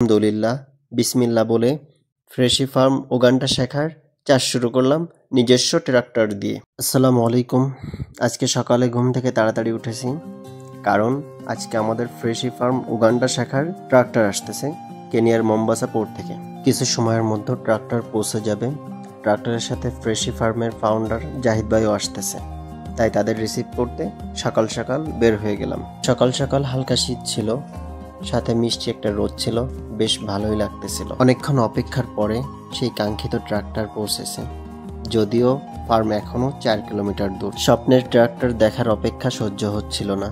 আলহামদুলিল্লাহ, বিসমিল্লাহ বলে ফ্রেশি ফার্ম উগান্ডা শেখার চাষ শুরু করলাম নিজস্ব ট্রাক্টর দিয়ে। আসসালামু আলাইকুম। আজকে সকালে ঘুম থেকে তাড়াতাড়ি উঠেছি, কারণ আজকে আমাদের ফ্রেশি ফার্ম উগান্ডা শেখার ট্রাক্টর আসতেছে কেনিয়ার মোম্বাসা পোর্ট থেকে। কিছু সময়ের মধ্যে ট্রাক্টর পৌঁছে যাবে। ট্রাক্টরের সাথে ফ্রেশি ফার্মের ফাউন্ডার জাহিদ ভাইও আসতেছে, তাই তাদের রিসিভ করতে সকাল সকাল বের হয়ে গেলাম। সকাল সকাল হালকা শীত ছিল, সাথে মিষ্টি একটা রোদ ছিল, বেশ ভালোই লাগতেছিল। অনেকক্ষণ অপেক্ষার পরে সেই কাঙ্ক্ষিত ট্রাক্টর পৌঁছেছে, যদিও ফার্ম এখনো 4 কিলোমিটার দূর। স্বপ্নের ট্রাক্টর দেখার অপেক্ষা সহ্য হচ্ছিল না,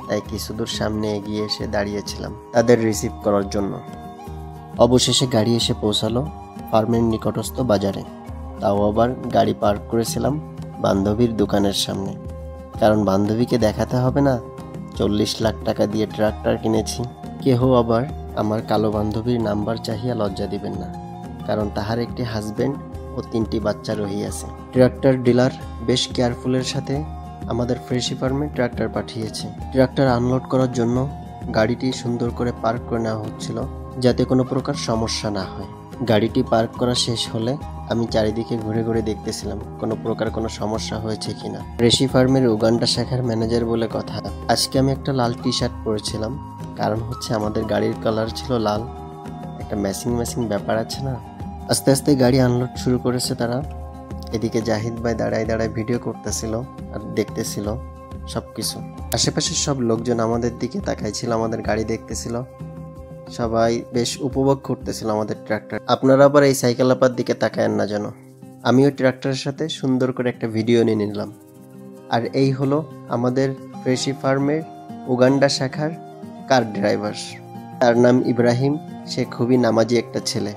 তাই কিছু দূর সামনে এগিয়ে এসে দাঁড়িয়েছিলাম তাদের রিসিভ করার জন্য। অবশেষে গাড়ি এসে পৌঁছালো ফার্মের নিকটস্থ বাজারে। তাও আবার গাড়ি পার্ক করেছিলাম বান্ধবীর দোকানের সামনে, কারণ বান্ধবীকে দেখাতে হবে না 40 লাখ টাকা দিয়ে ট্রাক্টর কিনেছি। কেহ আবার আমার কালো বান্ধবীর নাম্বার চাহিয়া লজ্জা দিবেন না, কারণ তাহার একটি হাজবেন্ড ও 3টি বাচ্চা রহিয়াছে। ট্রাক্টর ডিলার বেশ কেয়ারফুলের সাথে আমাদের ফ্রেশি ফার্মে ট্রাক্টর পাঠিয়েছে। ট্রাক্টর আনলোড করার জন্য গাড়িটি সুন্দর করে পার্ক করে নেওয়া হচ্ছিল, যাতে কোনো প্রকার সমস্যা না হয়। গাড়িটি পার্ক করা শেষ হলে আমি চারিদিকে ঘুরে ঘুরে দেখতেছিলাম কোনো প্রকার কোনো সমস্যা হয়েছে কিনা। ফ্রেশি ফার্মের উগান্ডা শাখার ম্যানেজার বলে কথা। আজকে আমি একটা লাল টি শার্ট পরেছিলাম, কারণ হচ্ছে আমাদের গাড়ির কালার ছিল লাল, একটা ম্যাচিং ব্যাপার আছে না। আস্তে আস্তে গাড়ি আনলোড শুরু করেছে তারা। এদিকে জাহিদ ভাই দাঁড়ায় দাঁড়ায় ভিডিও করতেছিল আর দেখতেছিল সবকিছু। আশেপাশের সব লোকজন আমাদের দিকে তাকাইছিল, আমাদের গাড়ি দেখতেছিল, সবাই বেশ উপভোগ করতেছিল আমাদের ট্রাক্টর। আপনারা আবার এই সাইকেল আপার দিকে তাকায়েন না যেন। আমি ওই ট্রাক্টরের সাথে সুন্দর করে একটা ভিডিও নিয়ে নিলাম। আর এই হলো আমাদের ফ্রেশি ফার্মের উগান্ডা শাখার কার ড্রাইভার। তার নাম ইব্রাহিম, সে খুবই নামাজি একটা ছেলে।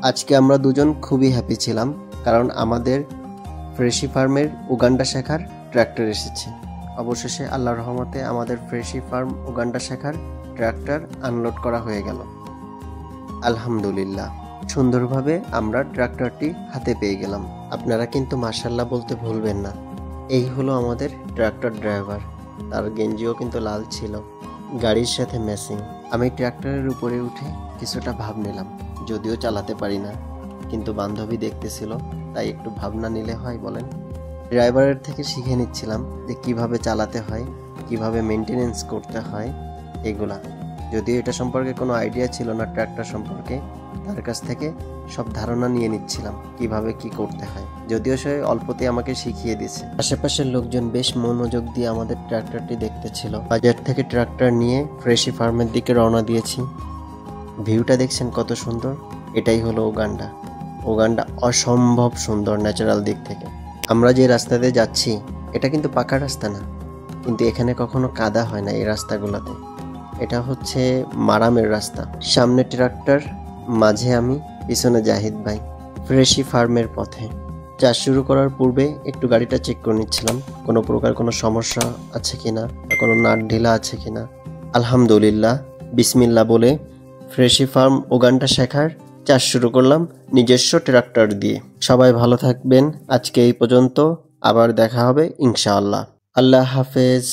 আজকে আমরা দুজন খুবই হ্যাপি ছিলাম, কারণ আমাদের ফ্রেশি ফার্মের উগান্ডা শাখার ট্রাক্টর এসেছে। অবশেষে আল্লাহর রহমতে আমাদের ফ্রেশি ফার্ম উগান্ডা শাখার ট্রাক্টর আনলোড করা হয়ে গেল। আলহামদুলিল্লাহ, সুন্দরভাবে আমরা ট্রাক্টরটি হাতে পেয়ে গেলাম। আপনারা কিন্তু মাশাআল্লাহ বলতে ভুলবেন না। এই হলো আমাদের ট্রাক্টর ড্রাইভার, তার গেঞ্জিও কিন্তু লাল ছিল, গাড়ির সাথে ম্যাচিং। আমি ট্রাক্টরের উপরে উঠে কিছুটা ভাব নিলাম, যদিও চালাতে পারি না, কিন্তু বান্ধবী দেখতেছিল, তাই একটু ভাবনা নিলে হয় বলেন। ড্রাইভারের থেকে শিখে নিচ্ছিলাম যে কিভাবে চালাতে হয়, কিভাবে মেনটেনেন্স করতে হয় এগুলা। যদিও এটা সম্পর্কে কোনো আইডিয়া ছিল না ট্রাক্টর সম্পর্কে, তার কাছ থেকে সব ধারণা নিয়ে নিচ্ছিলাম কিভাবে কি করতে হয়, যদিও সে অল্পতে আমাকে শিখিয়ে দিয়েছে। আশেপাশের লোকজন বেশ মনোযোগ দিয়ে আমাদের ট্রাক্টরটি দেখতেছিল। বাজার থেকে ট্রাক্টর নিয়ে ফ্রেশি ফার্মের দিকে রওনা দিয়েছি। ভিউটা দেখছেন কত সুন্দর। এটাই হলো উগান্ডা। উগান্ডা অসম্ভব সুন্দর ন্যাচারাল দিক থেকে। আমরা যে রাস্তাতে যাচ্ছি এটা কিন্তু পাকা রাস্তা না, কিন্তু এখানে কখনো কাদা হয় না এই রাস্তাগুলোতে। এটা হচ্ছে মারামের রাস্তা। সামনে ট্রাক্টর, মাঝে আমি, পিছনে জাহিদ ভাই ফ্রেশি ফার্মের পথে। চাষ শুরু করার পূর্বে একটু গাড়িটা চেক করে নিচ্ছিলাম কোনো প্রকার কোনো সমস্যা আছে কিনা, কোনো নাট ঢিলা আছে কিনা। আলহামদুলিল্লাহ, বিসমিল্লাহ বলে ফ্রেশি ফার্ম উগান্ডা শেখার চাষ শুরু করলাম নিজস্ব ট্রাক্টর দিয়ে। সবাই ভালো থাকবেন। আজকে এই পর্যন্ত, আবার দেখা হবে ইনশাআল্লাহ। আল্লাহ হাফেজ।